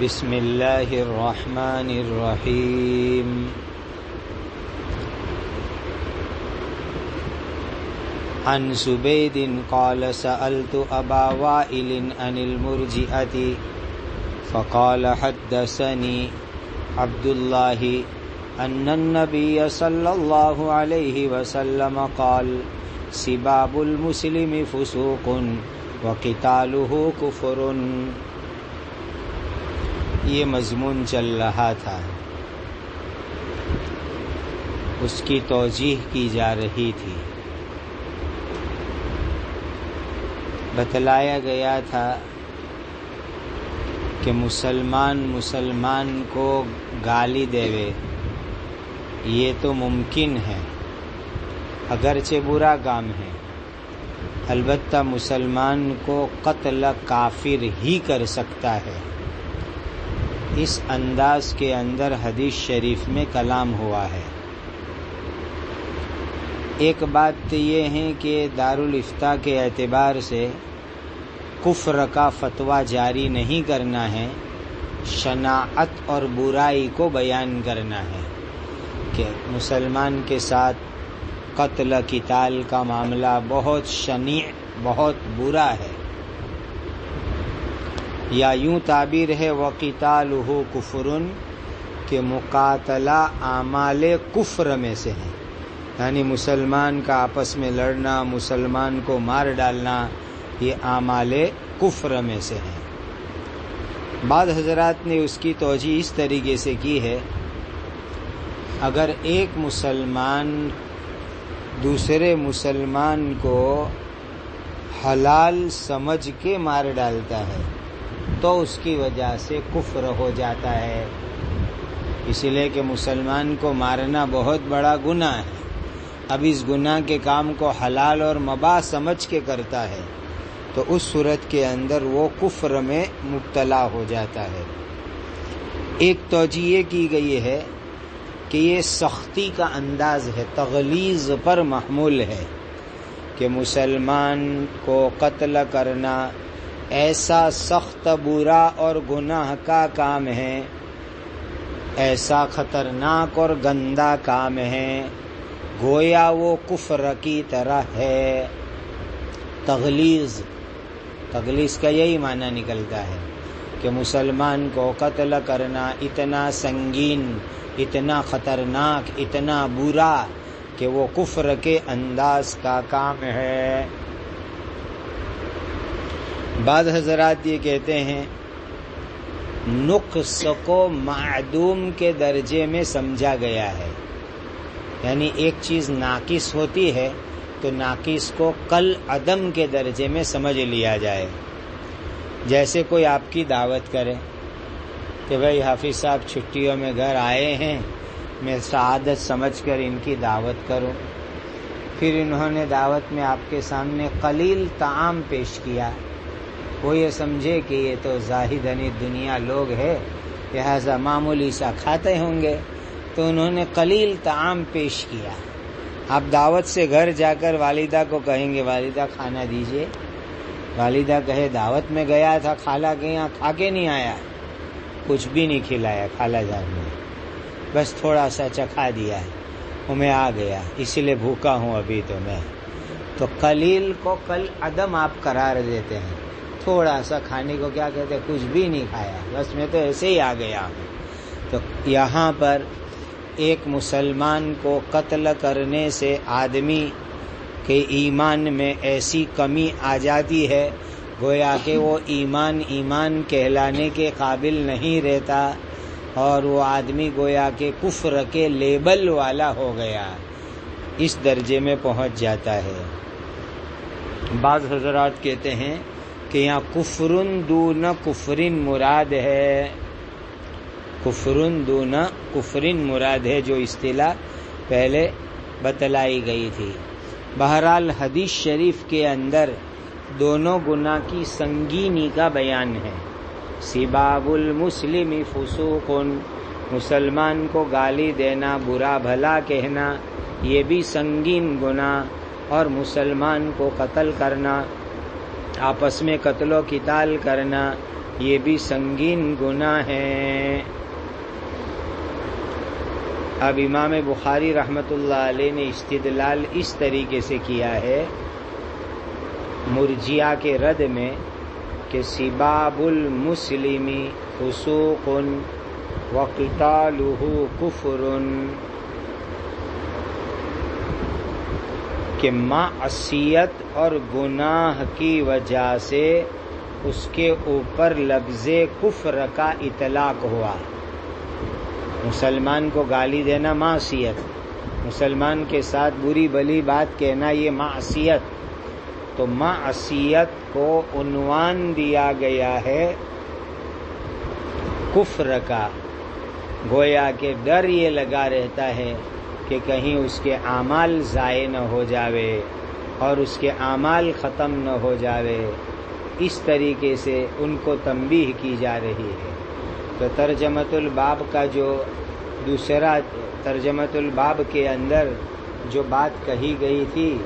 بسم اللہ الرحمن الرحیم۔ عن زبید قال سألت ابا وائل عن المرجئة فقال حدثني عبد الله ان النبي صلى الله عليه وسلم قال سباب المسلم فسوق وقتاله كفر۔ یہ مضمون چل رہا تھا، اس کی توضیح کی جا رہی تھی۔ بتلایا گیا تھا کہ مسلمان کو گالی دیوے یہ تو ممکن ہے، اگرچہ برا کام ہے، البتہ مسلمان کو قتل کافر ہی کر سکتا ہے۔ اس انداز کے اندر حدیث شریف میں کلام ہوا ہے۔ ایک بات تو یہ ہے کہ دارالافتاء کے اعتبار سے کفر کا فتویٰ جاری نہیں کرنا ہے، شناعت اور برائی کو بیان کرنا ہے کہ مسلمان کے ساتھ قتل قتال کا معاملہ بہت شنیع، بہت برا ہے، یا یوں تعبیر ہے وَقِتَالُهُ كُفْرٌ کہ مقاتلہ اعمال کفر میں سے ہے، یعنی مسلمان کا آپس میں لڑنا، مسلمان کو مار ڈالنا، یہ اعمال کفر میں سے ہے۔ بعض حضرات نے اس کی توجیہ اس طریقے سے کی ہے، اگر ایک مسلمان دوسرے مسلمان کو حلال سمجھ کے مار ڈالتا ہے تو اس کی وجہ سے کفر ہو جاتا ہے، اس لیے کہ مسلمان کو مارنا بہت بڑا گناہ ہے۔ اب اس گناہ کے کام کو حلال اور مباح سمجھ کے کرتا ہے تو اس صورت کے اندر وہ کفر میں مبتلا ہو جاتا ہے۔ ایک توجیہ یہ کی گئی ہے کہ یہ سختی کا انداز ہے، تغلیظ پر محمول ہے کہ مسلمان کو قتل کرنا ایسا سخت برا اور گناہ کا کام ہے، ایسا خطرناک اور گندا کام ہے، گویا وہ کفر کی طرح ہے۔ تغلیظ کا یہی معنی نکلتا ہے کہ مسلمان کو قتل کرنا اتنا سنگین، اتنا خطرناک، اتنا برا کہ وہ کفر کے انداز کا کام ہے۔ بعض حضرات یہ کہتے ہیں نقص کو معدوم کے درجے میں سمجھا گیا ہے، یعنی ایک چیز ناقص ہوتی ہے تو ناقص کو کل عدم کے درجے میں سمجھ لیا جائے۔ جیسے کوئی آپ کی دعوت کرے کہ بھائی حافظ صاحب چھٹیوں میں گھر آئے ہیں، میں سعادت سمجھ کر ان کی دعوت کروں، پھر انہوں نے دعوت میں آپ کے سامنے قلیل طعام پیش کیا، وہ یہ سمجھے کہ یہ تو زاہدنی دنیا لوگ ہیں، لہذا معمولی سا کھاتے ہوں گے، تو انہوں نے قلیل طعام پیش کیا۔ آپ دعوت سے گھر جا کر والدہ کو کہیں گے والدہ کھانا دیجئے، والدہ کہے دعوت میں گیا تھا خالہ کے یہاں، کھا کے نہیں آیا، کچھ بھی نہیں کھلایا خالہ جان نے، بس تھوڑا سا چکھا دیا ہے، وہ میں آ گیا اس لیے بھوکا ہوں ابھی تو قلیل کو کل عدم آپ قرار دیتے ہیں، تھوڑا سا کھانے کو کیا کہتے ہیں، کچھ بھی نہیں کھایا، بس میں تو ایسے ہی آ گیا ہوں۔ تو یہاں پر ایک مسلمان کو قتل کرنے سے آدمی کے ایمان میں ایسی کمی آ جاتی ہے گویا کہ وہ ایمان کہلانے کے قابل نہیں رہتا، اور وہ آدمی گویا کہ کفر کے لیبل والا ہو گیا، اس درجے میں پہنچ جاتا ہے۔ بعض حضرات کہتے ہیں کہ یہاں کفرن دون کفرن مراد ہے، کفرن دون کفرن مراد ہے، جو اصطلاح پہلے بتلائی گئی تھی۔ بہرحال حدیث شریف کے اندر دونوں گناہ کی سنگینی کا بیان ہے۔ سباب المسلم فسوق، مسلمان کو گالی دینا، برا بھلا کہنا، یہ بھی سنگین گناہ، اور مسلمان کو قتل کرنا، آپس میں قتل و قتال کرنا، یہ بھی سنگین گناہ ہے۔ اب امام بخاری رحمۃ اللہ علیہ نے استدلال اس طریقے سے کیا ہے مرجیہ کے رد میں کہ سباب المسلم فسوق وقتالہ کفر، کہ معصیت اور گناہ کی وجہ سے اس کے اوپر لفظ کفر کا اطلاق ہوا۔ مسلمان کو گالی دینا معصیت، مسلمان کے ساتھ بری بھلی بات کہنا یہ معصیت، تو معصیت کو عنوان دیا گیا ہے کفر کا، گویا کہ ڈر یہ لگا رہتا ہے کہ کہیں اس کے اعمال ضائع نہ ہو جاوے اور اس کے اعمال ختم نہ ہو جاوے، اس طریقے سے ان کو تنبیہ کی جا رہی ہے۔ تو ترجمۃ الباب کا جو دوسرا ترجمۃ الباب کے اندر جو بات کہی گئی تھی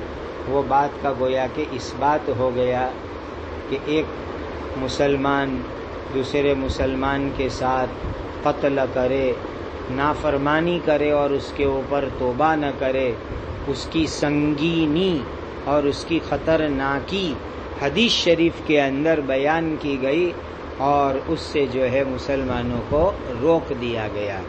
وہ بات کا گویا کہ اس بات ہو گیا کہ ایک مسلمان دوسرے مسلمان کے ساتھ قتل کرے، نافرمانی کرے اور اس کے اوپر توبہ نہ کرے، اس کی سنگینی اور اس کی خطرناکی حدیث شریف کے اندر بیان کی گئی اور اس سے جو ہے مسلمانوں کو روک دیا گیا۔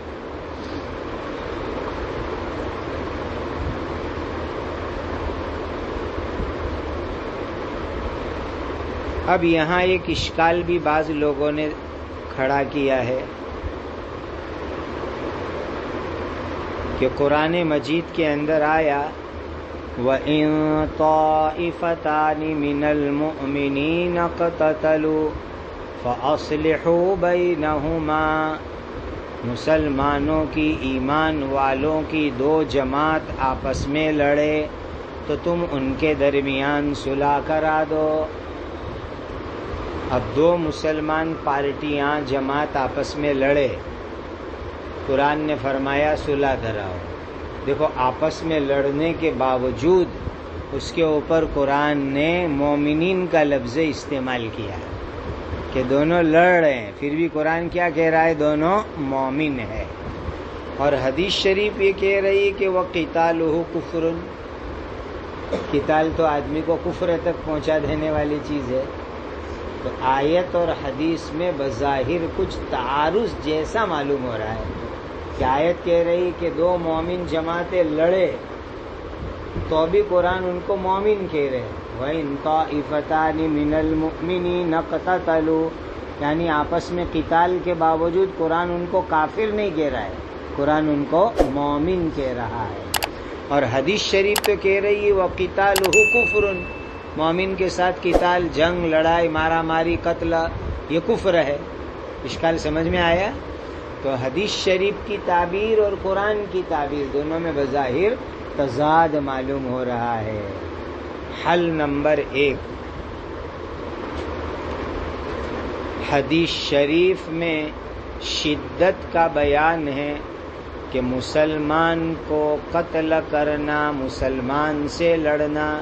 اب یہاں ایک اشکال بھی بعض لوگوں نے کھڑا کیا ہے کہ قرآن مجید کے اندر آیا وَإِن طَائِفَتَانِ مِنَ الْمُؤْمِنِينَ اقْتَتَلُوا فَأَصْلِحُوا بَيْنَهُمَا، مسلمانوں کی ایمان والوں کی دو جماعت آپس میں لڑے تو تم ان کے درمیان صلح کرا دو۔ اب دو مسلمان پارٹیاں جماعت آپس میں لڑے، قرآن نے فرمایا صلح کراؤ۔ دیکھو آپس میں لڑنے کے باوجود اس کے اوپر قرآن نے مومنین کا لفظ استعمال کیا کہ دونوں لڑ رہے ہیں، پھر بھی قرآن کیا کہہ رہا ہے؟ دونوں مومن ہے۔ اور حدیث شریف یہ کہہ رہی ہے کہ وَقِتَالُهُ کُفْرٌ، قتال تو آدمی کو کفر تک پہنچا دینے والی چیز ہے۔ تو آیت اور حدیث میں بظاہر کچھ تعارض جیسا معلوم ہو رہا ہے کہ آیت کہہ رہی کہ دو مومن جماعتیں لڑے تو بھی قرآن ان کو مومن کہہ رہے، وَإِن طَائِفَتَانِ مِنَ الْمُؤْمِنِينَ اقْتَتَلُوا، یعنی آپس میں قتال کے باوجود قرآن ان کو کافر نہیں کہہ رہا ہے، قرآن ان کو مومن کہہ رہا ہے۔ اور حدیث شریف تو کہہ رہی ہے وَقِتَالُهُ كُفْرٌ، مومن کے ساتھ قتال، جنگ، لڑائی، مارا ماری، قتل، یہ کفر ہے۔ اشکال سمجھ میں آیا؟ تو حدیث شریف کی تعبیر اور قرآن کی تعبیر دونوں میں بظاہر تضاد معلوم ہو رہا ہے۔ حل نمبر 1، حدیث شریف میں شدت کا بیان ہے کہ مسلمان کو قتل کرنا، مسلمان سے لڑنا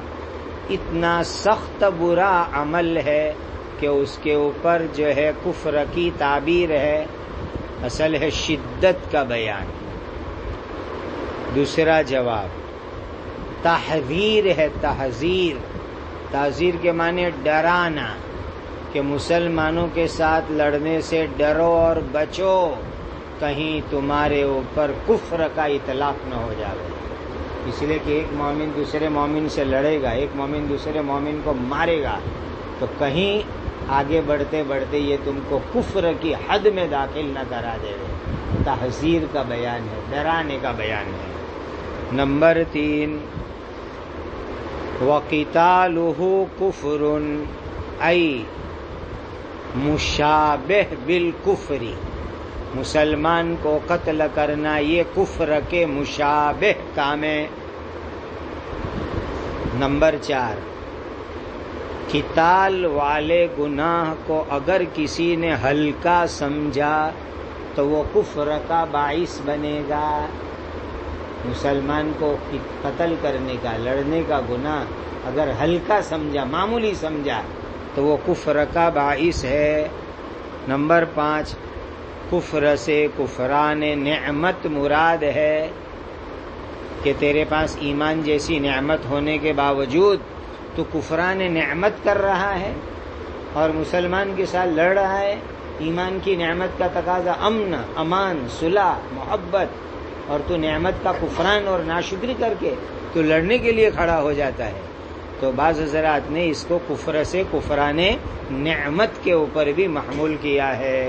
اتنا سخت برا عمل ہے کہ اس کے اوپر جو ہے کفر کی تعبیر ہے، اصل ہے شدت کا بیان۔ دوسرا جواب تحذیر ہے، تحذیر، تحذیر کے معنی ڈرانا، کہ مسلمانوں کے ساتھ لڑنے سے ڈرو اور بچو، کہیں تمہارے اوپر کفر کا اطلاق نہ ہو جائے۔ اس لیے کہ ایک مومن دوسرے مومن سے لڑے گا، ایک مومن دوسرے مومن کو مارے گا، تو کہیں آگے بڑھتے بڑھتے یہ تم کو کفر کی حد میں داخل نہ کرا دے۔ تحذیر کا بیان ہے، ڈرانے کا بیان ہے۔ نمبر 3، وَقِتَالُهُ كُفْرٌ ای مشابہ بالکفر، مسلمان کو قتل کرنا یہ کفر کے مشابہ کام ہے۔ نمبر 4، قتال والے گناہ کو اگر کسی نے ہلکا سمجھا تو وہ کفر کا باعث بنے گا۔ مسلمان کو قتل کرنے کا، لڑنے کا گناہ اگر ہلکا سمجھا، معمولی سمجھا، تو وہ کفر کا باعث ہے۔ نمبر 5 کفر سے کفران نعمت مراد ہے کہ تیرے پاس ایمان جیسی نعمت ہونے کے باوجود تو کفران نعمت کر رہا ہے اور مسلمان کے ساتھ لڑ رہا ہے. ایمان کی نعمت کا تقاضا امن، امان، صلح، محبت، اور تو نعمت کا کفران اور ناشکری کر کے تو لڑنے کے لیے کھڑا ہو جاتا ہے. تو بعض حضرات نے اس کو کفر سے کفران نعمت کے اوپر بھی محمول کیا ہے.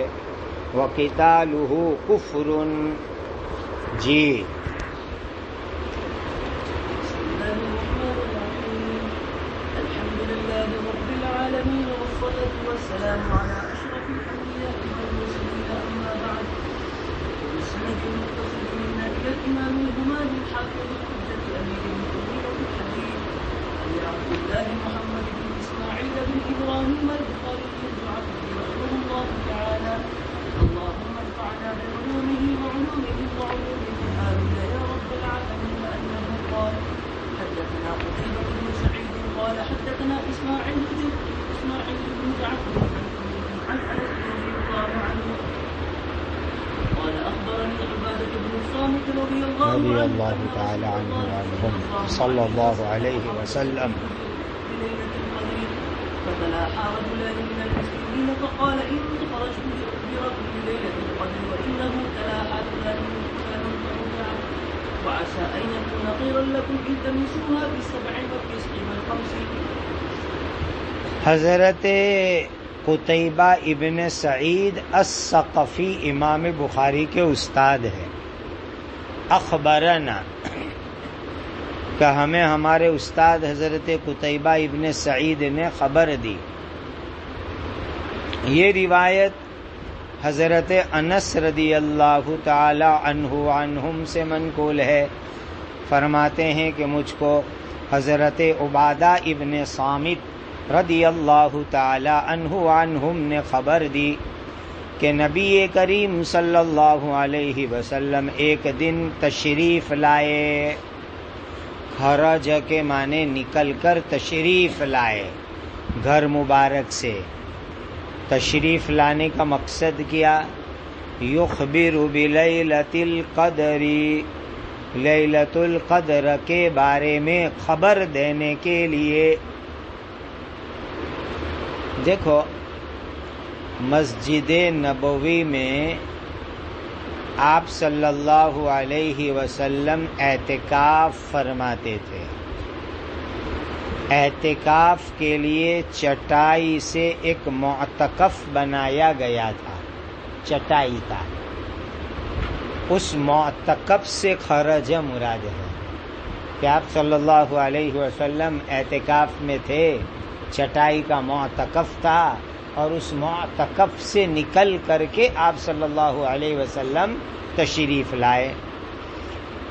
وَقِتَالُهُ كُفْرٌ. جی والسلام على أشرف الأنبياء والمرسلين أما بعد. وبالسند المتصل منا إلى الإمام الهمام الحافظ الحجة أمير المؤمنين في الحديث أبي عبد الله محمد بن إسماعيل بن إبراهيم البخاري الجعفري رحمه الله تعالى. اللهم انفعنا بعلومه وعلومه وعلومه آمين يا رب العالمين. أنه قال حدثنا قتيبة بن سعيد قال حدثنا إسماعيل بن جعفر عن أنس رضي الله عنه قال أخبرني عبادة بن الصامت رضي الله تعالى عنه وعنهم صلى الله عليه وسلم بليلة القدر فتلاحى رجلان من المسلمين فقال إني خرجت برجل ليلة القدر وإنه تلاحى فلان فرجع وعسى أن يكون خيرا لكم إن تمسوها بالسبع والتسع والخمس. حضرت قتیبہ ابن سعید الثقفی امام بخاری کے استاد ہیں. اخبرنا کہ ہمیں ہمارے استاد حضرت قتیبہ ابن سعید نے خبر دی. یہ روایت حضرت انس رضی اللہ تعالی عنہ عنہم سے منقول ہے. فرماتے ہیں کہ مجھ کو حضرت عبادہ ابن صامت رضی اللہ تعالی عنہ عنہم نے خبر دی کہ نبی کریم صلی اللہ علیہ وسلم ایک دن تشریف لائے. خرج کے معنی نکل کر تشریف لائے گھر مبارک سے. تشریف لانے کا مقصد کیا؟ یخبر بلیلۃ القدر، لیلۃ القدر کے بارے میں خبر دینے کے لیے. دیکھو مسجد نبوی میں آپ صلی اللہ علیہ وسلم اعتکاف فرماتے تھے. اعتکاف کے لیے چٹائی سے ایک معتکف بنایا گیا تھا، چٹائی کا. اس معتکف سے خرج مراد ہے کہ آپ صلی اللہ علیہ وسلم اعتکاف میں تھے، چٹائی کا معتکف تھا، اور اس معتکف سے نکل کر کے آپ صلی اللہ علیہ وسلم تشریف لائے.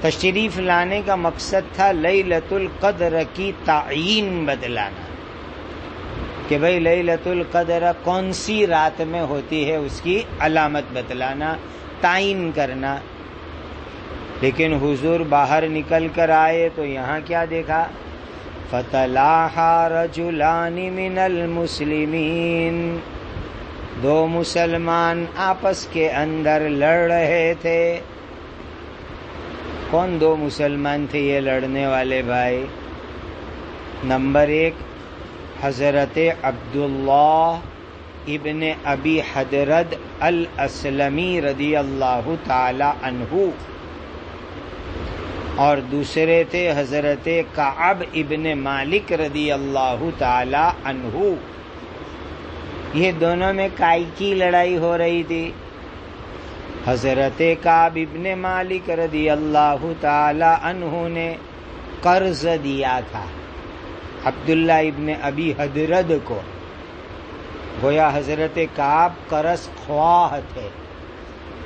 تشریف لانے کا مقصد تھا لیلۃ القدر کی تعیین بتلانا کہ بھئی لیلۃ القدر کون سی رات میں ہوتی ہے، اس کی علامت بتلانا، تعیین کرنا. لیکن حضور باہر نکل کر آئے تو یہاں کیا دیکھا؟ فَتَلَاحَى رَجُلَانِ مِنَ الْمُسْلِمِينَ. دو مسلمان آپس کے اندر لڑ رہے تھے. کون دو مسلمان تھے یہ لڑنے والے بھائی؟ نمبر 1 حضرت عبداللہ ابن ابی حدرد الاسلمی رضی اللہ تعالی عنہ، اور دوسرے تھے حضرت کعب ابن مالک رضی اللہ تعالی عنہ. یہ دونوں میں کائی کی لڑائی ہو رہی تھی؟ حضرت کعب ابن مالک رضی اللہ تعالی عنہ نے قرض دیا تھا عبداللہ ابن ابی حدرد کو. گویا حضرت کعب قرض خواہ تھے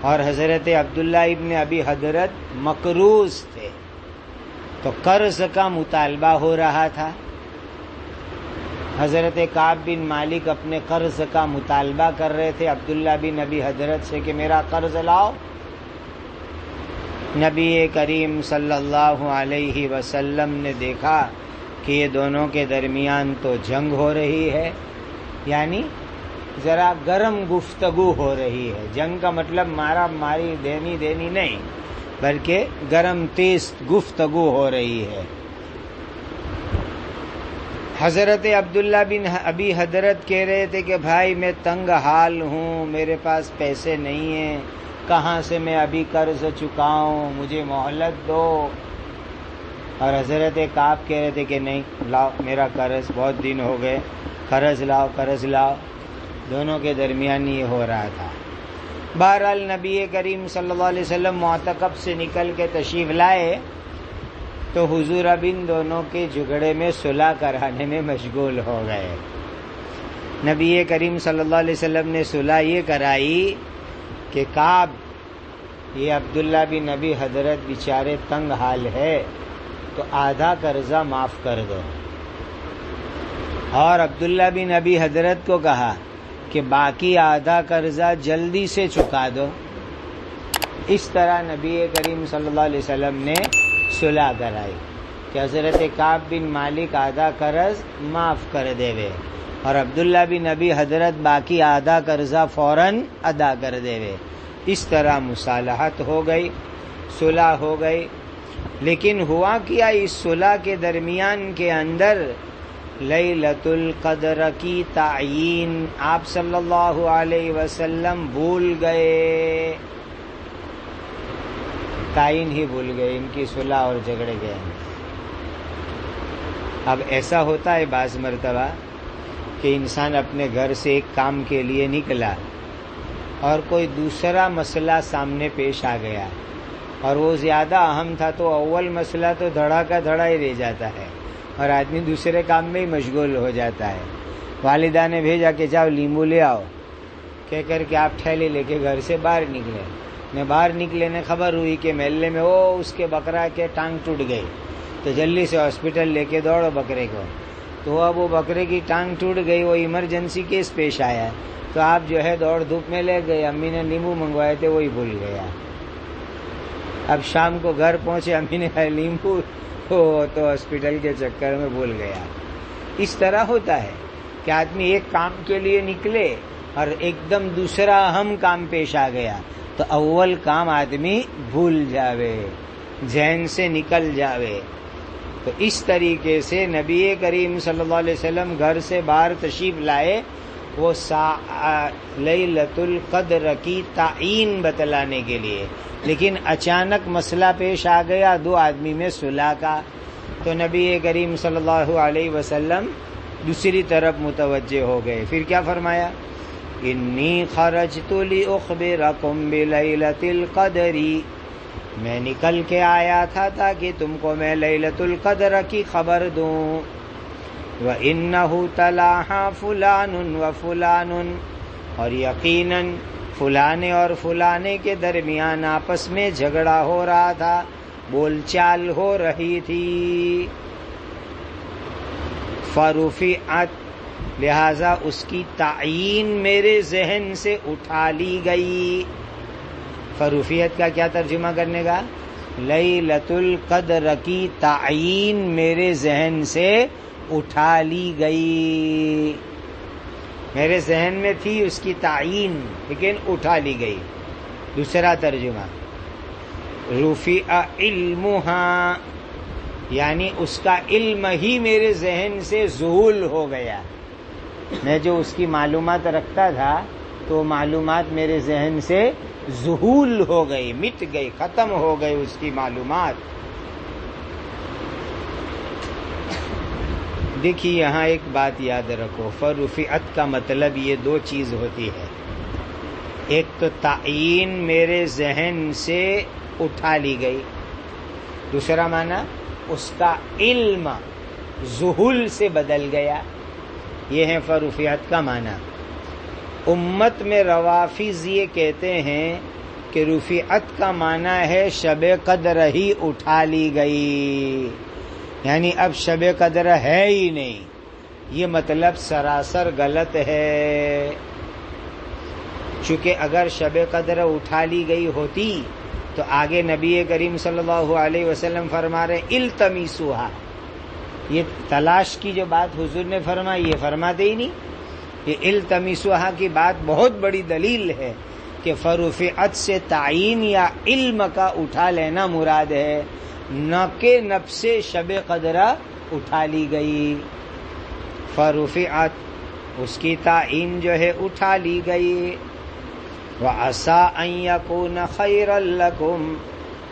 اور حضرت عبداللہ ابن ابی حدرد مقروض تھے، تو قرض کا مطالبہ ہو رہا تھا. حضرت کعب بن مالک اپنے قرض کا مطالبہ کر رہے تھے عبداللہ بن ابی حدرد سے کہ میرا قرض لاؤ. نبی کریم صلی اللہ علیہ وسلم نے دیکھا کہ یہ دونوں کے درمیان تو جنگ ہو رہی ہے، یعنی ذرا گرم گفتگو ہو رہی ہے. جنگ کا مطلب مارا ماری دینی نہیں، بلکہ گرم تیز گفتگو ہو رہی ہے. حضرت عبداللہ بن ابی حضرت کہہ رہے تھے کہ بھائی میں تنگ حال ہوں، میرے پاس پیسے نہیں ہیں، کہاں سے میں ابھی قرض چکاؤں، مجھے مہلت دو. اور حضرت کعب کہہ رہے تھے کہ نہیں، لاؤ میرا قرض، بہت دن ہو گئے، قرض لاؤ. دونوں کے درمیان یہ ہو رہا تھا. بہرحال نبی کریم صلی اللہ علیہ وسلم معتکف سے نکل کے تشریف لائے تو حضور اب ان دونوں کے جھگڑے میں صلح کرانے میں مشغول ہو گئے. نبی کریم صلی اللہ علیہ وسلم نے صلح یہ کرائی کہ کعب، یہ عبداللہ بن ابی حضرت بیچارے تنگ حال ہے تو آدھا قرضہ معاف کر دو. اور عبداللہ بن ابی حضرت کو کہا کہ باقی آدھا قرضہ جلدی سے چکا دو. اس طرح نبی کریم صلی اللہ علیہ وسلم نے صلح کرائی کہ حضرت کعب بن مالک آدھا قرض معاف کر دے وے اور عبداللہ بن ابی حضرت باقی آدھا قرضہ فوراً ادا کر دے وے. اس طرح مصالحت ہو گئی، صلح ہو گئی. لیکن ہوا کیا، اس صلح کے درمیان کے اندر لیلۃ القدر کی تعیین آپ صلی اللہ علیہ وسلم بھول گئے، تعین ہی بھول گئے. ان کی صلح اور جھگڑے گئے. اب ایسا ہوتا ہے بعض مرتبہ کہ انسان اپنے گھر سے ایک کام کے لیے نکلا اور کوئی دوسرا مسئلہ سامنے پیش آ گیا اور وہ زیادہ اہم تھا تو اول مسئلہ تو دھڑا کا دھڑا ہی رہ جاتا ہے اور آدمی دوسرے کام میں ہی مشغول ہو جاتا ہے. والدہ نے بھیجا کہ جاؤ لیمبو لے آؤ، کہہ کر کے آپ ٹھیلے لے کے گھر سے باہر نکلے. باہر نکلے نے خبر ہوئی کہ محلے میں اس کے بکرا کے ٹانگ ٹوٹ گئی تو جلدی سے ہاسپٹل لے کے دوڑو بکرے کو. تو اب وہ بکرے کی ٹانگ ٹوٹ گئی، وہ ایمرجنسی کیس پیش آیا تو آپ جو ہے دوڑ دھوپ میں لے گئے. امی نے لیمبو منگوائے تھے وہی بھول گیا. اب شام کو گھر پہنچے، امی نے کہا لیمبو تو ہاسپٹل کے چکر میں بھول گیا. اس طرح ہوتا ہے کہ آدمی ایک کام کے لیے نکلے اور ایک دم دوسرا اہم کام پیش آ گیا تو اول کام آدمی بھول جاوے، ذہن سے نکل جاوے. تو اس طریقے سے نبی کریم صلی اللہ علیہ وسلم گھر سے باہر تشریف لائے وہ لیلۃ القدر کی تعین بتلانے کے لیے، لیکن اچانک مسئلہ پیش آ گیا دو آدمی میں صلح کا. تو نبی کریم صلی اللہ علیہ وسلم دوسری طرف متوجہ ہو گئے. پھر کیا فرمایا؟ انی خرجت لاخبرکم بلیلۃ القدر، میں نکل کے آیا تھا تاکہ تم کو میں لیلۃ القدر کی خبر دوں. وَإِنَّهُ تَلَاحَا فُلَانٌ وَفُلَانٌ، اور یقیناً فلانے اور فلانے کے درمیان آپس میں جھگڑا ہو رہا تھا، بول چال ہو رہی تھی. فَرُفِعَتْ، لہذا اس کی تعیین میرے ذہن سے اٹھا لی گئی. فرفیت کا کیا ترجمہ کرنے کا؟ لیلۃ القدر کی تعیین میرے ذہن سے اٹھا لی گئی. میرے ذہن میں تھی اس کی تعیین لیکن اٹھا لی گئی. دوسرا ترجمہ رفع علمها، یعنی اس کا علم ہی میرے ذہن سے ذہول ہو گیا. میں جو اس کی معلومات رکھتا تھا تو معلومات میرے ذہن سے ذہول ہو گئی، مٹ گئی، ختم ہو گئی اس کی معلومات. دیکھیے یہاں ایک بات یاد رکھو، فرفعت کا مطلب یہ دو چیز ہوتی ہے. ایک تو تعیین میرے ذہن سے اٹھا لی گئی، دوسرا معنی اس کا علم ذہول سے بدل گیا. یہ ہے فرفعت کا معنی. امت میں روافض یہ کہتے ہیں کہ رفعت کا معنی ہے شب قدر ہی اٹھا لی گئی، یعنی اب شب قدر ہے ہی نہیں. یہ مطلب سراسر غلط ہے، چونکہ اگر شب قدر اٹھا لی گئی ہوتی تو آگے نبی کریم صلی اللہ علیہ وسلم فرما رہے التمیسوها، یہ تلاش کی جو بات حضور نے فرمائی یہ فرماتے ہی نہیں. یہ التمسوها کی بات بہت بڑی دلیل ہے کہ فرفعت سے تعین یا علم کا اٹھا لینا مراد ہے، نہ کہ نفس شب قدرہ اٹھا لی گئی۔ فرفعت اس کی تعین جو ہے اٹھا لی گئی۔ وَعَسَىٰ أَن يَكُونَ خَيْرًا لَكُمْ،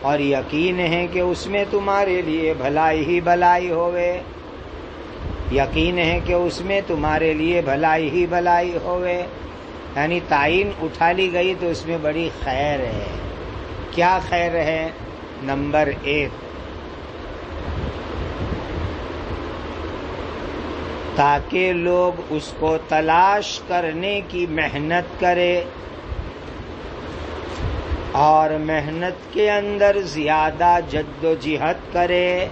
اور یقین ہے کہ اس میں تمہارے لیے بھلائی ہی بھلائی ہوئے، یقین ہے کہ اس میں تمہارے لیے بھلائی ہی بھلائی ہوئے، یعنی تعین اٹھا لی گئی تو اس میں بڑی خیر ہے۔ کیا خیر ہے؟ نمبر 1، تاکہ لوگ اس کو تلاش کرنے کی محنت کرے، اور محنت کے اندر زیادہ جد و جہد کرے،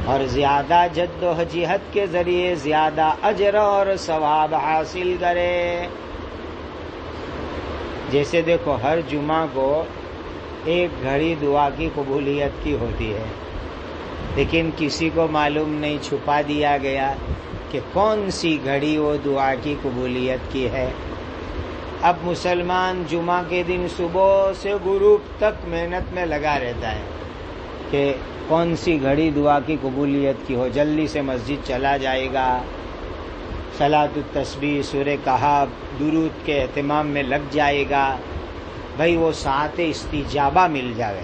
اور زیادہ جد و جہد کے ذریعے زیادہ اجر اور ثواب حاصل کرے۔ جیسے دیکھو ہر جمعہ کو ایک گھڑی دعا کی قبولیت کی ہوتی ہے، لیکن کسی کو معلوم نہیں، چھپا دیا گیا کہ کون سی گھڑی وہ دعا کی قبولیت کی ہے۔ اب مسلمان جمعہ کے دن صبح سے غروب تک محنت میں لگا رہتا ہے کہ کون سی گھڑی دعا کی قبولیت کی ہو، جلدی سے مسجد چلا جائے گا، صلاۃ التسبیح، سورہ کہف، درود کے اہتمام میں لگ جائے گا، بھائی وہ ساعت استجابہ مل جائے۔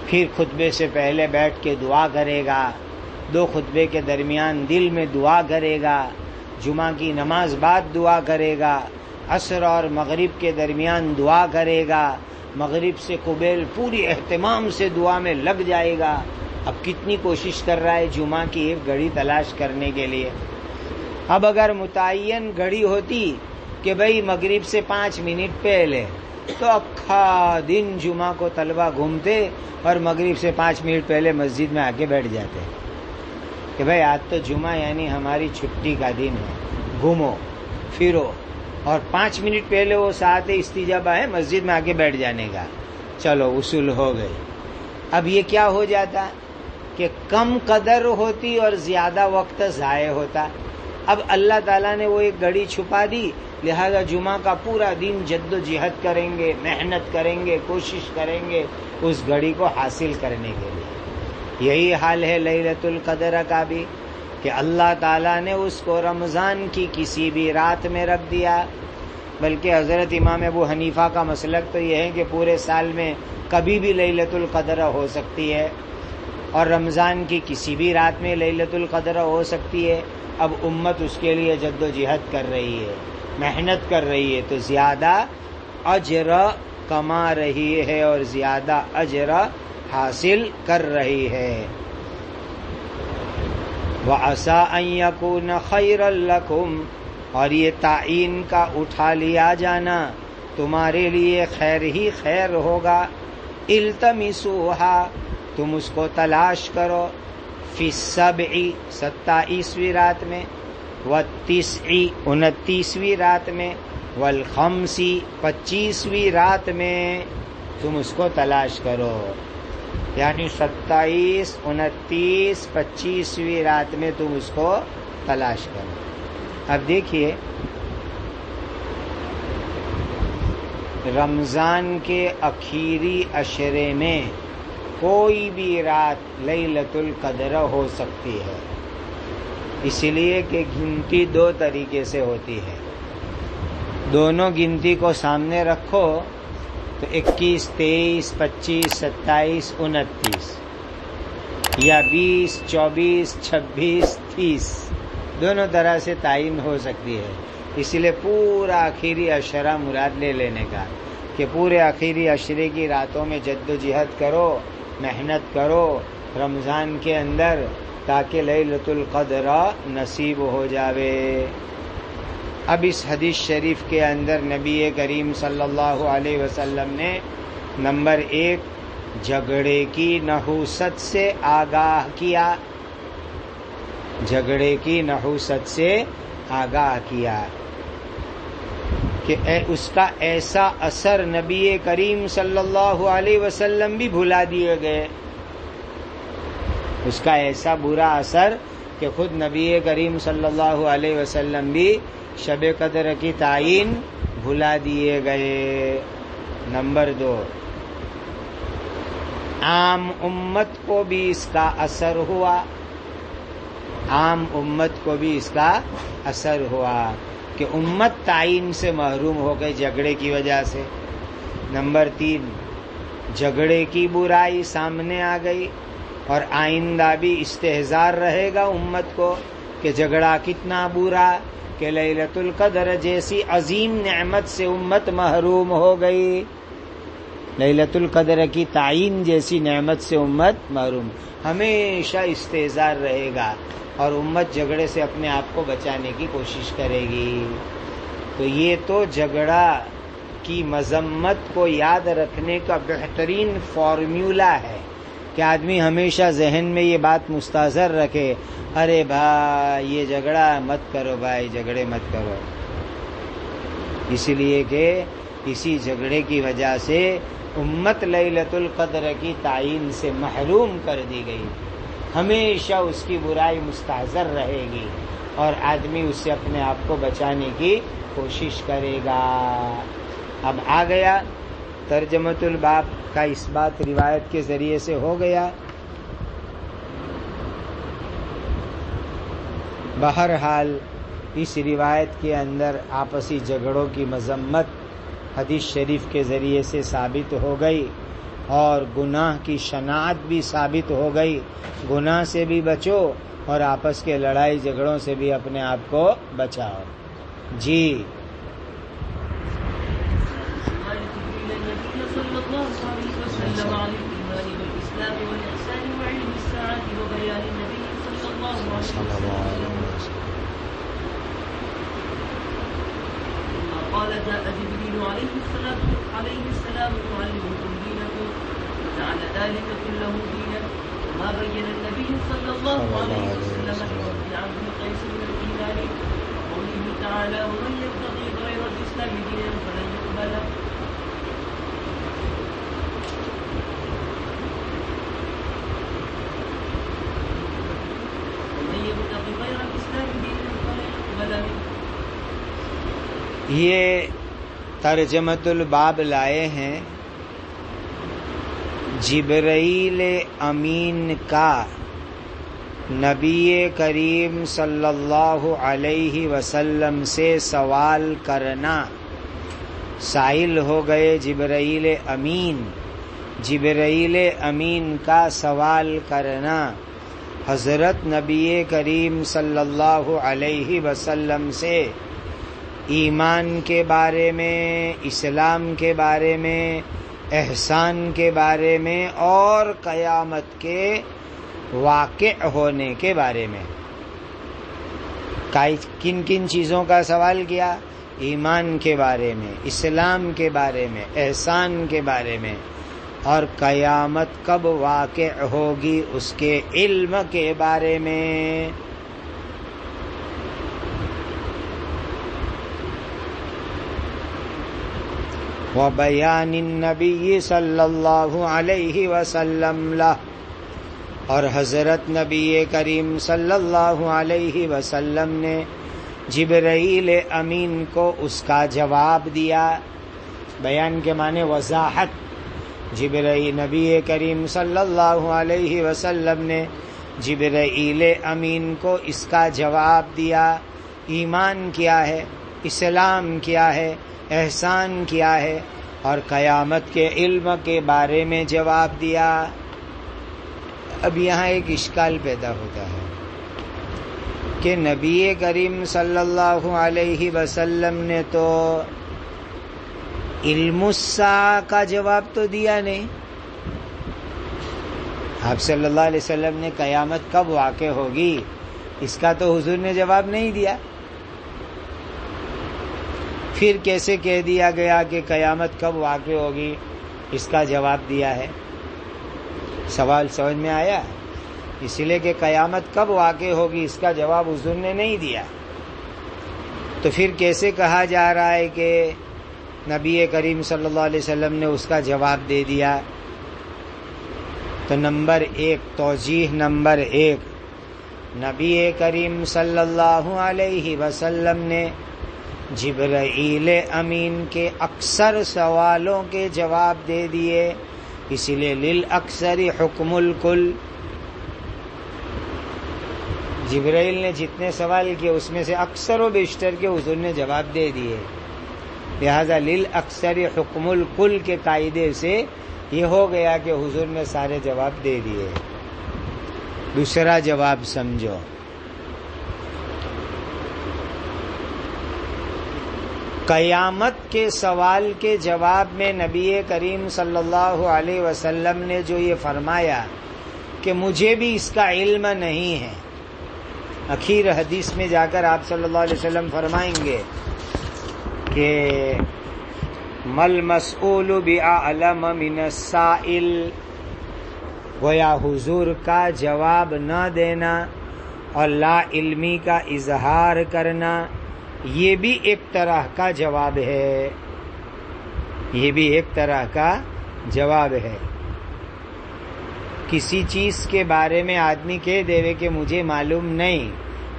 پھر خطبے سے پہلے بیٹھ کے دعا کرے گا، 2 خطبے کے درمیان دل میں دعا کرے گا، جمعہ کی نماز بعد دعا کرے گا، عصر اور مغرب کے درمیان دعا کرے گا، مغرب سے قبیل پوری اہتمام سے دعا میں لگ جائے گا۔ اب کتنی کوشش کر رہا ہے جمعہ کی ایک گھڑی تلاش کرنے کے لیے۔ اب اگر متعین گھڑی ہوتی کہ بھئی مغرب سے 5 منٹ پہلے، تو اکھا دن جمعہ کو طلبہ گھومتے اور مغرب سے 5 منٹ پہلے مسجد میں آ کے بیٹھ جاتے کہ بھئی آج تو جمعہ یعنی ہماری چھٹی کا دن ہے، گھومو پھرو، اور 5 منٹ پہلے وہ ساعت استجابہ ہے مسجد میں آ کے بیٹھ جانے کا، چلو اصول ہو گئی۔ اب یہ کیا ہو جاتا کہ کم قدر ہوتی اور زیادہ وقت ضائع ہوتا۔ اب اللہ تعالیٰ نے وہ ایک گھڑی چھپا دی، لہذا جمعہ کا پورا دن جد و جہد کریں گے، محنت کریں گے، کوشش کریں گے اس گھڑی کو حاصل کرنے کے لیے۔ یہی حال ہے لیلۃ القدر کا بھی، کہ اللہ تعالیٰ نے اس کو رمضان کی کسی بھی رات میں رکھ دیا، بلکہ حضرت امام ابو حنیفہ کا مسلک تو یہ ہے کہ پورے سال میں کبھی بھی لیلۃ القدر ہو سکتی ہے، اور رمضان کی کسی بھی رات میں لیلۃ القدر ہو سکتی ہے۔ اب امت اس کے لیے جد و جہد کر رہی ہے، محنت کر رہی ہے، تو زیادہ اجر کما رہی ہے اور زیادہ اجر حاصل کر رہی ہے۔ وَعَسَىٰ أَن يَكُونَ خَيْرًا لَكُمْ، اور یہ تعین کا اٹھا لیا جانا تمہارے لیے خیر ہی خیر ہوگا۔ التمسوها، تم اس کو تلاش کرو، فی السبع 27ویں رات میں، والتسع 29ویں رات میں، والخمس 25ویں رات میں تم اس کو تلاش کرو، یعنی 27، 29، 25ویں رات میں تم اس کو تلاش کرو۔ اب دیکھیے رمضان کے اخیری عشرے میں کوئی بھی رات لیلۃ القدر ہو سکتی ہے، اس لیے کہ گنتی 2 طریقے سے ہوتی ہے۔ دونوں گنتی کو سامنے رکھو تو 21، 23، 25، 27، 29، یا 20، 24، 26، 30 دونوں طرح سے تعین ہو سکتی ہے۔ اس لیے پورا آخری عشرہ مراد لے لینے کا کہ پورے آخری عشرے کی راتوں میں جد و جہد کرو، محنت کرو رمضان کے اندر، تاکہ لیلۃ القدر نصیب ہو جاوے۔ اب اس حدیث شریف کے اندر نبی کریم صلی اللہ علیہ وسلم نے نمبر 1 جھگڑے کی نحوست سے آگاہ کیا، جھگڑے کی نحوست سے آگاہ کیا کہ اس کا ایسا اثر نبی کریم صلی اللہ علیہ وسلم بھی بھلا دیے گئے، اس کا ایسا برا اثر کہ خود نبی کریم صلی اللہ علیہ وسلم بھی شب قدر کی تعین بھلا دیے گئے۔ نمبر 2، عام امت کو بھی اس کا اثر ہوا، عام امت کو بھی اس کا اثر ہوا کہ امت تعین سے محروم ہو گئی جھگڑے کی وجہ سے۔ نمبر 3، جھگڑے کی برائی سامنے آ گئی اور آئندہ بھی استحضار رہے گا امت کو کہ جھگڑا کتنا برا، کہ لیلۃ القدر جیسی عظیم نعمت سے امت محروم ہو گئی، لیلۃ القدر کی تعین جیسی نعمت سے امت محروم، ہمیشہ استحضار رہے گا اور امت جھگڑے سے اپنے آپ کو بچانے کی کوشش کرے گی۔ تو یہ تو جھگڑا کی مذمت کو یاد رکھنے کا بہترین فارمولا ہے کہ آدمی ہمیشہ ذہن میں یہ بات مستحضر رکھے، ارے بھائی یہ جھگڑا مت کرو، بھائی جھگڑے مت کرو، اس لیے کہ اسی جھگڑے کی وجہ سے امت لیلۃ القدر کی تعین سے محروم کر دی گئی، ہمیشہ اس کی برائی مستحضر رہے گی اور آدمی اس سے اپنے آپ کو بچانے کی کوشش کرے گا۔ اب آ گیا ترجمۃ الباب کا اس بات روایت کے ذریعے سے ہو گیا۔ بہرحال اس روایت کے اندر آپسی جھگڑوں کی مذمت حدیث شریف کے ذریعے سے ثابت ہو گئی اور گناہ کی شناعت بھی ثابت ہو گئی، گناہ سے بھی بچو اور آپس کے لڑائی جھگڑوں سے بھی اپنے آپ کو بچاؤ۔ جی قال جاء جبريل عليه السلام يعلمكم دينكم وجعل ذلك كله دينا، وما بين النبي صلى الله عليه وسلم لرب عبد قيس من الإيمان قوله تعالى ومن يبتغي غير الإسلام دينا فلن يقبل یہ ترجمۃ الباب لائے ہیں جبرائیل امین کا نبی کریم صلی اللہ علیہ وسلم سے سوال کرنا۔ سائل ہو گئے جبرائیل امین، جبرائیل امین کا سوال کرنا حضرت نبی کریم صلی اللہ علیہ وسلم سے ایمان کے بارے میں، اسلام کے بارے میں، احسان کے بارے میں اور قیامت کے واقع ہونے کے بارے میں۔ کن کن چیزوں کا سوال کیا؟ ایمان کے بارے میں، اسلام کے بارے میں، احسان کے بارے میں، اور قیامت کب واقع ہوگی اس کے علم کے بارے میں۔ وَبَيَانِ النَّبِيِّ صلی اللہ علیہ وسلم لہ، اور حضرت نبی کریم صلی اللہ علیہ وسلم نے جبرائیل امین کو اس کا جواب دیا۔ بیان کے معنی وضاحت۔ جبرائیل نبی کریم صلی اللہ علیہ وسلم نے جبرائیل امین کو اس کا جواب دیا، ایمان کیا ہے، اسلام کیا ہے، احسان کیا ہے، اور قیامت کے علم کے بارے میں جواب دیا۔ اب یہاں ایک اشکال پیدا ہوتا ہے کہ نبی کریم صلی اللہ علیہ وسلم نے تو علم الساعہ کا جواب تو دیا نہیں، آپ صلی اللہ علیہ وسلم نے قیامت کب واقع ہوگی اس کا تو حضور نے جواب نہیں دیا۔ پھر کیسے کہہ دیا گیا کہ قیامت کب واقع ہوگی اس کا جواب دیا ہے؟ سوال سمجھ میں آیا؟ اس لیے کہ قیامت کب واقع ہوگی اس کا جواب حضور نے نہیں دیا، تو پھر کیسے کہا جا رہا ہے کہ نبی کریم صلی اللہ علیہ وسلم نے اس کا جواب دے دیا؟ تو نمبر ایک، توجیہ نمبر ایک، نبی کریم صلی اللہ علیہ وسلم نے جبرائیل امین کے اکثر سوالوں کے جواب دے دیے، اسی لیے للاکثر حکم الکل، جبرائیل نے جتنے سوال کیے اس میں سے اکثر و بیشتر کے حضور نے جواب دے دیے، لہذا للاکثر حکم الکل کے قاعدے سے یہ ہو گیا کہ حضور نے سارے جواب دے دیے۔ دوسرا جواب سمجھو، قیامت کے سوال کے جواب میں نبی کریم صلی اللہ علیہ وسلم نے جو یہ فرمایا کہ مجھے بھی اس کا علم نہیں ہے، اخیر حدیث میں جا کر آپ صلی اللہ علیہ وسلم فرمائیں گے کہ مل مسئول بأعلم من السائل، گویا حضور کا جواب نہ دینا اور لا علمی کا اظہار کرنا یہ بھی ایک طرح کا جواب ہے، یہ بھی ایک طرح کا جواب ہے۔ کسی چیز کے بارے میں آدمی کہہ دے کہ مجھے معلوم نہیں،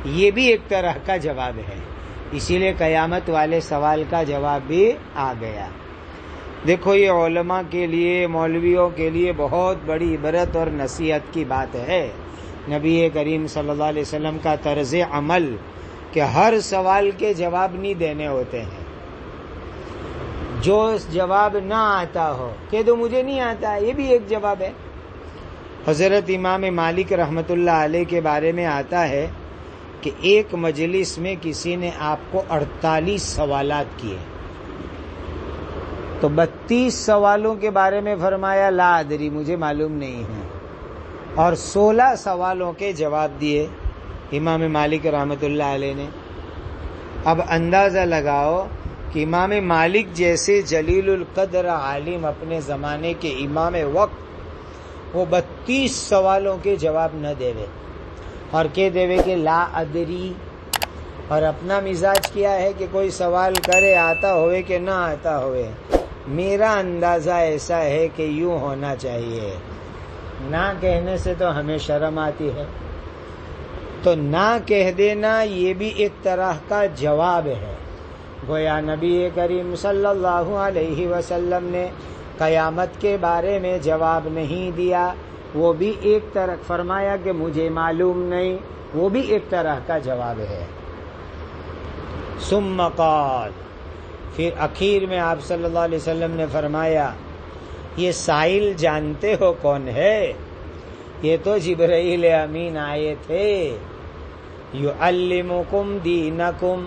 یہ بھی ایک طرح کا جواب ہے، اسی لیے قیامت والے سوال کا جواب بھی آ گیا۔ دیکھو یہ علماء کے لیے، مولویوں کے لیے بہت بڑی عبرت اور نصیحت کی بات ہے۔ نبی کریم صلی اللہ علیہ وسلم کا طرز عمل کہ ہر سوال کے جواب نہیں دینے ہوتے ہیں، جو جواب نہ آتا ہو کہہ دو مجھے نہیں آتا، یہ بھی ایک جواب ہے۔ حضرت امام مالک رحمۃ اللہ علیہ کے بارے میں آتا ہے کہ ایک مجلس میں کسی نے آپ کو 48 سوالات کیے، تو 32 سوالوں کے بارے میں فرمایا لا ادری، مجھے معلوم نہیں ہے، اور 16 سوالوں کے جواب دیے امام مالک رحمۃ اللہ علیہ نے۔ اب اندازہ لگاؤ کہ امام مالک جیسے جلیل القدر عالم اپنے زمانے کے امام وقت وہ 32 سوالوں کے جواب نہ دے اور کہہ دے کہ لا ادری، اور اپنا مزاج کیا ہے کہ کوئی سوال کرے آتا ہوئے کہ نہ آتا ہوئے، میرا اندازہ ایسا ہے کہ یوں ہونا چاہیے، نہ کہنے سے تو ہمیں شرم آتی ہے، تو نہ کہہ دینا یہ بھی ایک طرح کا جواب ہے۔ گویا نبی کریم صلی اللہ علیہ وسلم نے قیامت کے بارے میں جواب نہیں دیا، وہ بھی ایک طرح فرمایا کہ مجھے معلوم نہیں، وہ بھی ایک طرح کا جواب ہے۔ ثم قال، پھر اخیر میں آپ صلی اللہ علیہ وسلم نے فرمایا یہ سائل جانتے ہو کون ہے؟ یہ تو جبرائیل امین آئے تھے، یعلمکم دینکم،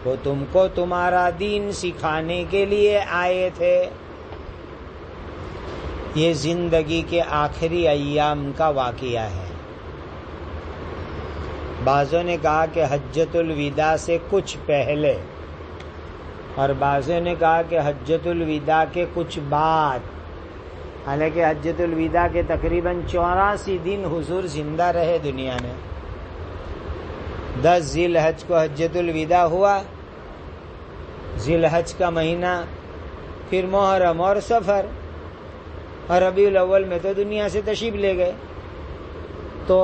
وہ تم کو تمہارا دین سکھانے کے لیے آئے تھے۔ یہ زندگی کے آخری ایام کا واقعہ ہے۔ بعضوں نے کہا کہ حجۃ الوداع سے کچھ پہلے، اور بعضوں نے کہا کہ حجۃ الوداع کے کچھ بعد، حالانکہ حجۃ الوداع کے تقریباً 84 دن حضور زندہ رہے دنیا میں۔ 10 ذی الحج کو حجۃ الوداع ہوا، ذی الحج کا مہینہ، پھر محرم اور سفر، اور ربیع الاول میں تو دنیا سے تشریف لے گئے۔ تو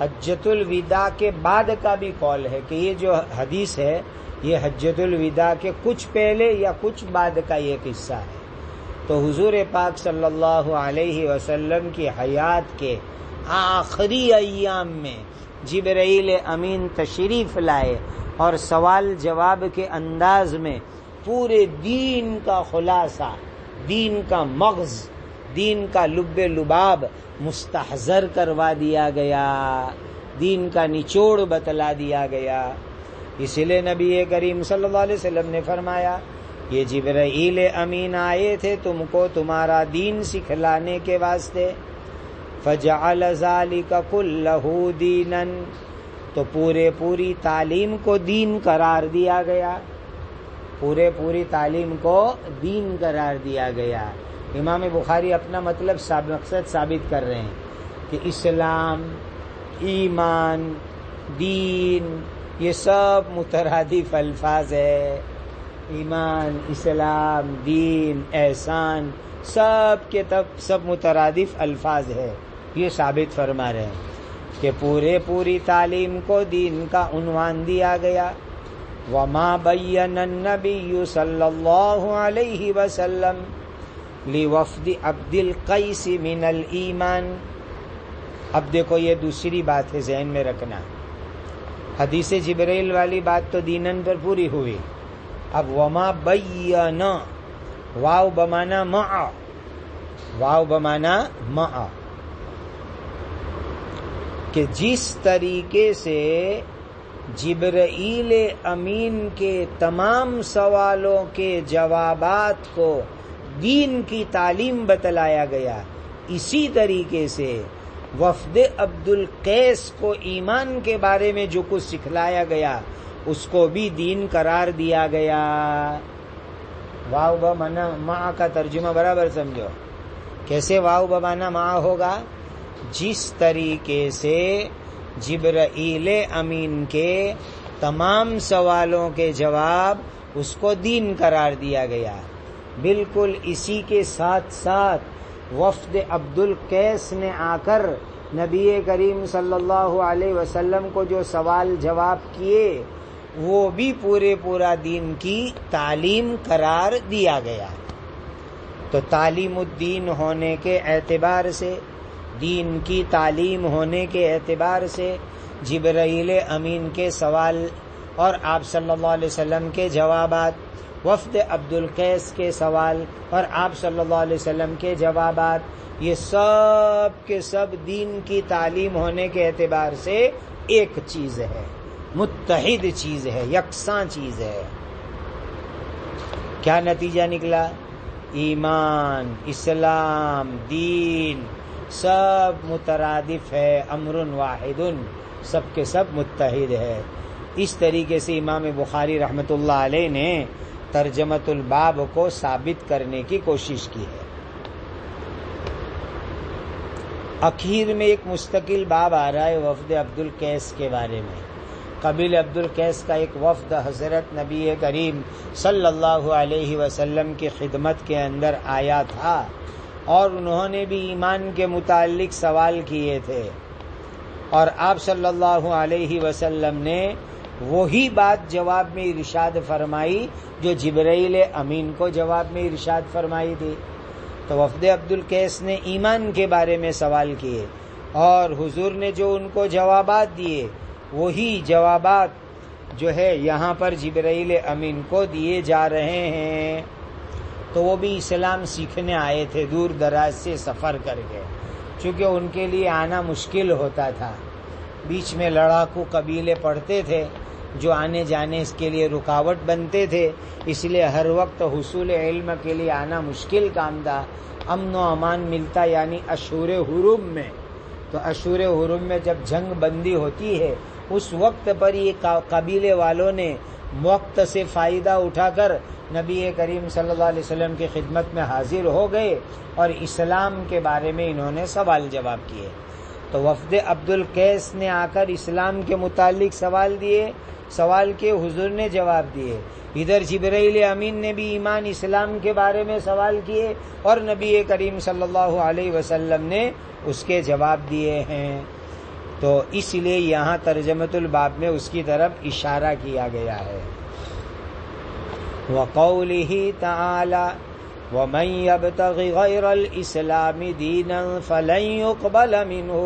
حجۃ الوداع کے بعد کا بھی قول ہے کہ یہ جو حدیث ہے یہ حجۃ الوداع کے کچھ پہلے یا کچھ بعد کا یہ قصہ ہے۔ تو حضور پاک صلی اللہ علیہ وسلم کی حیات کے آخری ایام میں جبرائیل امین تشریف لائے اور سوال جواب کے انداز میں پورے دین کا خلاصہ، دین کا مغز، دین کا لب لباب مستحضر کروا دیا گیا، دین کا نچوڑ بتلا دیا گیا۔ اسی لیے نبی کریم صلی اللہ علیہ وسلم نے فرمایا یہ جبرائیل امین آئے تھے تم کو تمہارا دین سکھلانے کے واسطے، فجعل ذلک کلہ دینا، تو پوری تعلیم کو دین قرار دیا گیا، پوری تعلیم کو دین قرار دیا گیا۔ امام بخاری اپنا مقصد ثابت کر رہے ہیں کہ اسلام، ایمان، دین یہ سب مترادف الفاظ ہے، ایمان، اسلام، دین، احسان سب کے سب مترادف الفاظ ہے، یہ ثابت فرما رہے ہیں۔ کہ پوری تعلیم کو دین کا عنوان دیا گیا. وما بین النبی صلی اللہ علیہ وسلم لوفد عبد القیس من الایمان. اب دیکھو یہ دوسری بات ہے ذہن میں رکھنا. حدیث جبرائیل والی بات تو دینن پر پوری ہوئی. اب وما بین، واو بمانا مع، واو بمانا مع، کہ جس طریقے سے جبرائیل امین کے تمام سوالوں کے جوابات کو دین کی تعلیم بتلایا گیا، اسی طریقے سے وفد عبد القیس کو ایمان کے بارے میں جو کچھ سکھلایا گیا اس کو بھی دین قرار دیا گیا. واو بمانا مع کا ترجمہ برابر سمجھو. کیسے واو بمانا مع ہوگا؟ جس طریقے سے جبرائیل امین کے تمام سوالوں کے جواب اس کو دین قرار دیا گیا، بالکل اسی کے ساتھ ساتھ وفد عبد القیس نے آ کر نبی کریم صلی اللہ علیہ وسلم کو جو سوال جواب کیے وہ بھی پورا دین کی تعلیم قرار دیا گیا. تو تعلیم الدین ہونے کے اعتبار سے، دین کی تعلیم ہونے کے اعتبار سے جبرائیل امین کے سوال اور آپ صلی اللہ علیہ وسلم کے جوابات، وفد عبد القیس کے سوال اور آپ صلی اللہ علیہ وسلم کے جوابات، یہ سب کے سب دین کی تعلیم ہونے کے اعتبار سے ایک چیز ہے، متحد چیز ہے، یکساں چیز ہے. کیا نتیجہ نکلا؟ ایمان، اسلام، دین سب مترادف ہے، امر واحد، سب کے سب متحد ہے. اس طریقے سے امام بخاری رحمۃ اللہ علیہ نے ترجمۃ الباب کو ثابت کرنے کی کوشش کی ہے. اخیر میں ایک مستقل باب آ رہا ہے وفد عبد القیس کے بارے میں. قبیل عبد القیس کا ایک وفد حضرت نبی کریم صلی اللہ علیہ وسلم کی خدمت کے اندر آیا تھا اور انہوں نے بھی ایمان کے متعلق سوال کیے تھے، اور آپ صلی اللہ علیہ وسلم نے وہی بات جواب میں ارشاد فرمائی جو جبرائیل امین کو جواب میں ارشاد فرمائی تھی. تو وفد عبد القیس نے ایمان کے بارے میں سوال کیے اور حضور نے جو ان کو جوابات دیے وہی جوابات جو ہے یہاں پر جبرائیل امین کو دیے جا رہے ہیں. تو وہ بھی اسلام سیکھنے آئے تھے دور دراز سے سفر کر کے، چونکہ ان کے لیے آنا مشکل ہوتا تھا. بیچ میں لڑاکو قبیلے پڑتے تھے جو آنے جانے اس کے لیے رکاوٹ بنتے تھے، اس لیے ہر وقت حصول علم کے لیے آنا مشکل کام تھا. امن و امان ملتا یعنی اشہر حرم میں. تو اشہر حرم میں جب جنگ بندی ہوتی ہے اس وقت پر یہ قبیلے والوں نے وقت سے فائدہ اٹھا کر نبی کریم صلی اللہ علیہ وسلم کی خدمت میں حاضر ہو گئے اور اسلام کے بارے میں انہوں نے سوال جواب کیے. تو وفد عبد القیس نے آ کر اسلام کے متعلق سوال کے حضور نے جواب دیے. ادھر جبرائیل امین نے بھی ایمان اسلام کے بارے میں سوال کیے اور نبی کریم صلی اللہ علیہ وسلم نے اس کے جواب دیے ہیں. تو اس لیے یہاں ترجمۃ الباب میں اس کی طرف اشارہ کیا گیا ہے. وَقَوْلِهِ تَعَالَى وَمَنْ يَبْتَغِ غَيْرَ الْإِسْلَامِ دِينًا فَلَنْ يُقْبَلَ مِنْهُ،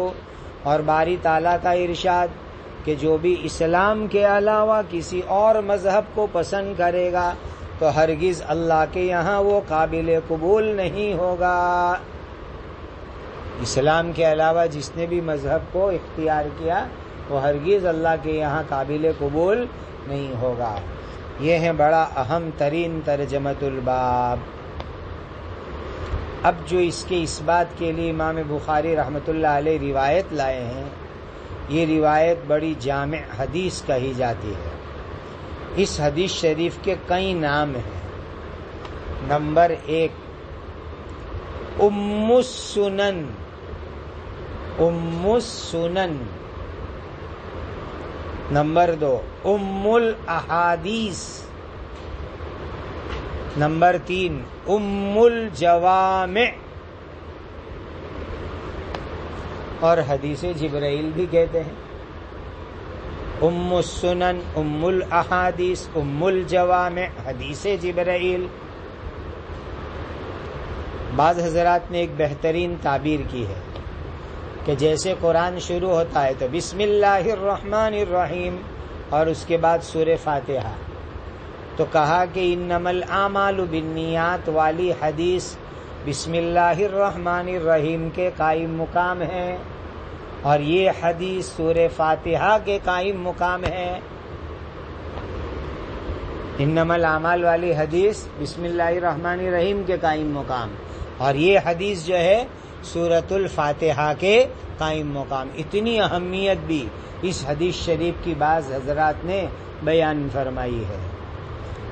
اور باری تعالیٰ کا ارشاد کہ جو بھی اسلام کے علاوہ کسی اور مذہب کو پسند کرے گا تو ہرگز اللہ کے یہاں وہ قابل قبول نہیں ہوگا. اسلام کے علاوہ جس نے بھی مذہب کو اختیار کیا وہ ہرگز اللہ کے یہاں قابل قبول نہیں ہوگا. یہ ہے بڑا اہم ترین ترجمۃ الباب. اب جو اس کے اس بات کے لیے امام بخاری رحمۃ اللہ علیہ روایت لائے ہیں، یہ روایت بڑی جامع حدیث کہی جاتی ہے. اس حدیث شریف کے کئی نام ہیں. نمبر 1 ام السنن، ام السنن. نمبر 2 ام الاحادیث. نمبر 3 ام الجوامع. اور حدیث جبرائیل بھی کہتے ہیں. ام السنن، ام الاحادیث، ام الجوامع، حدیث جبرائیل. بعض حضرات نے ایک بہترین تعبیر کی ہے کہ جیسے قرآن شروع ہوتا ہے تو بسم اللہ الرحمن الرحیم اور اس کے بعد سورہ فاتحہ، تو کہا کہ انما الاعمال بالنیات والی حدیث بسم اللہ الرحمن الرحیم کے قائم مقام ہے، اور یہ حدیث سورہ فاتحہ کے قائم مقام ہے. انما الاعمال والی حدیث بسم اللہ الرحمن الرحیم کے قائم مقام، اور یہ حدیث جو ہے سورۃ الفاتحہ کے قائم مقام. اتنی اہمیت بھی اس حدیث شریف کی بعض حضرات نے بیان فرمائی ہے.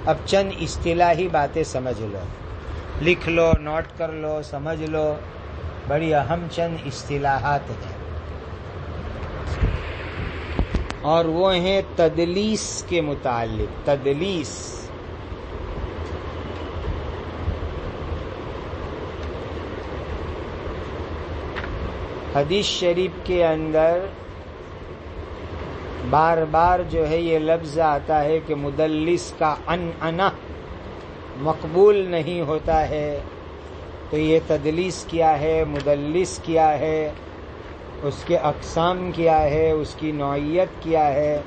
اب چند اصطلاحی باتیں سمجھ لو، لکھ لو، نوٹ کر لو، سمجھ لو. بڑی اہم چند اصطلاحات ہیں، اور وہ ہیں تدلیس کے متعلق. تدلیس حدیث شریف کے اندر بار بار جو ہے یہ لفظ آتا ہے کہ مدلس کا عنعنہ مقبول نہیں ہوتا ہے. تو یہ تدلیس کیا ہے، مدلس کیا ہے، اس کے اقسام کیا ہے، اس کی نوعیت کیا ہے،